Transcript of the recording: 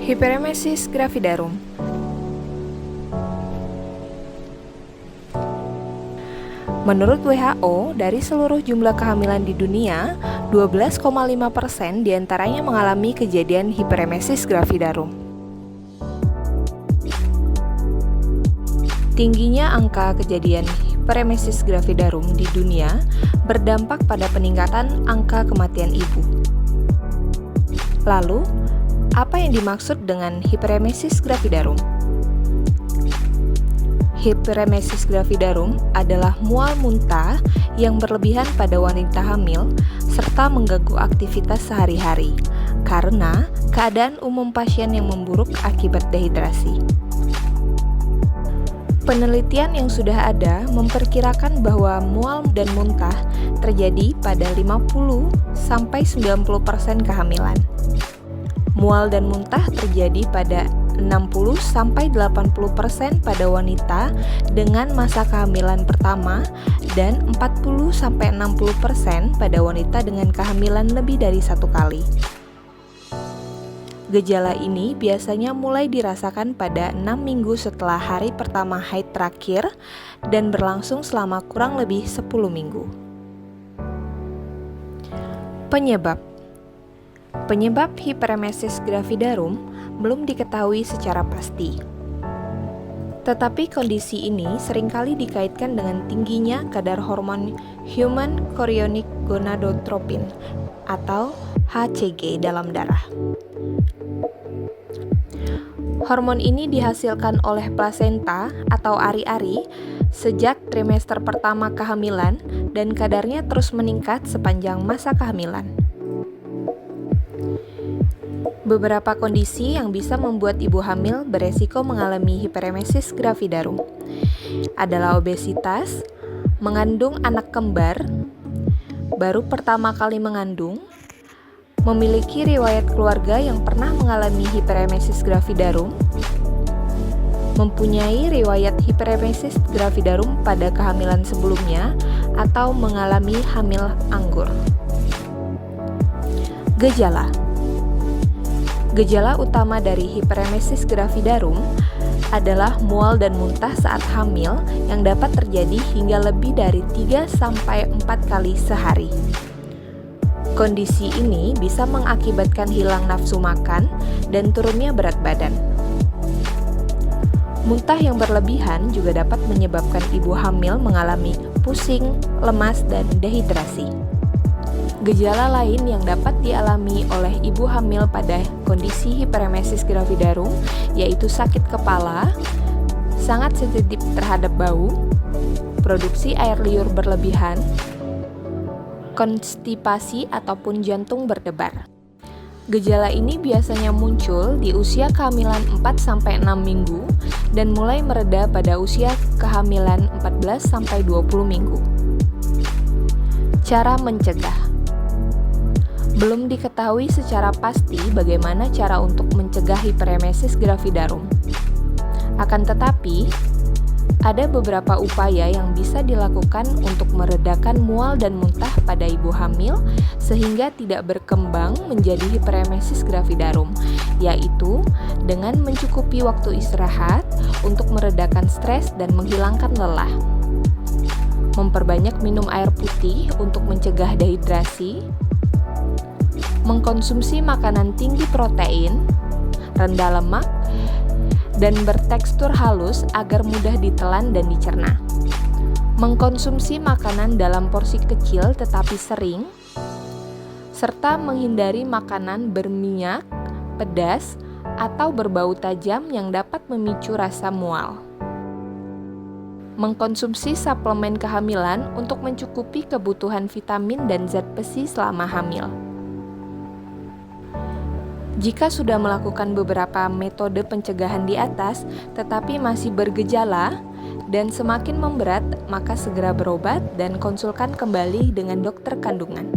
Hyperemesis gravidarum. Menurut WHO, dari seluruh jumlah kehamilan di dunia, 12,5% diantaranya mengalami kejadian hyperemesis gravidarum. Tingginya angka kejadian hyperemesis gravidarum di dunia berdampak pada peningkatan angka kematian ibu. Lalu, apa yang dimaksud dengan hyperemesis gravidarum? Hyperemesis gravidarum adalah mual muntah yang berlebihan pada wanita hamil serta mengganggu aktivitas sehari-hari karena keadaan umum pasien yang memburuk akibat dehidrasi. Penelitian yang sudah ada memperkirakan bahwa mual dan muntah terjadi pada 50-90% kehamilan. Mual dan muntah terjadi pada 60-80% pada wanita dengan masa kehamilan pertama dan 40-60% pada wanita dengan kehamilan lebih dari 1 kali. Gejala ini biasanya mulai dirasakan pada 6 minggu setelah hari pertama haid terakhir dan berlangsung selama kurang lebih 10 minggu. Penyebab hyperemesis gravidarum belum diketahui secara pasti. Tetapi kondisi ini seringkali dikaitkan dengan tingginya kadar hormon human chorionic gonadotropin atau HCG dalam darah. Hormon ini dihasilkan oleh plasenta atau ari-ari sejak trimester pertama kehamilan dan kadarnya terus meningkat sepanjang masa kehamilan. Beberapa kondisi yang bisa membuat ibu hamil beresiko mengalami hyperemesis gravidarum adalah obesitas, mengandung anak kembar, baru pertama kali mengandung, memiliki riwayat keluarga yang pernah mengalami hyperemesis gravidarum, mempunyai riwayat hyperemesis gravidarum pada kehamilan sebelumnya, atau mengalami hamil anggur. Gejala utama dari hyperemesis gravidarum adalah mual dan muntah saat hamil yang dapat terjadi hingga lebih dari 3-4 kali sehari. Kondisi ini bisa mengakibatkan hilang nafsu makan dan turunnya berat badan. Muntah yang berlebihan juga dapat menyebabkan ibu hamil mengalami pusing, lemas, dan dehidrasi. Gejala lain yang dapat dialami oleh ibu hamil pada kondisi hyperemesis gravidarum yaitu sakit kepala, sangat sensitif terhadap bau, produksi air liur berlebihan, konstipasi ataupun jantung berdebar. Gejala ini biasanya muncul di usia kehamilan 4-6 minggu dan mulai mereda pada usia kehamilan 14-20 minggu. Cara mencegah. Belum diketahui secara pasti bagaimana cara untuk mencegah hyperemesis gravidarum. Akan tetapi, ada beberapa upaya yang bisa dilakukan untuk meredakan mual dan muntah pada ibu hamil sehingga tidak berkembang menjadi hyperemesis gravidarum, yaitu dengan mencukupi waktu istirahat untuk meredakan stres dan menghilangkan lelah. Memperbanyak minum air putih untuk mencegah dehidrasi, mengkonsumsi makanan tinggi protein, rendah lemak, dan bertekstur halus agar mudah ditelan dan dicerna. Mengkonsumsi makanan dalam porsi kecil tetapi sering, serta menghindari makanan berminyak, pedas, atau berbau tajam yang dapat memicu rasa mual. Mengkonsumsi suplemen kehamilan untuk mencukupi kebutuhan vitamin dan zat besi selama hamil. Jika sudah melakukan beberapa metode pencegahan di atas, tetapi masih bergejala dan semakin memberat, maka segera berobat dan konsulkan kembali dengan dokter kandungan.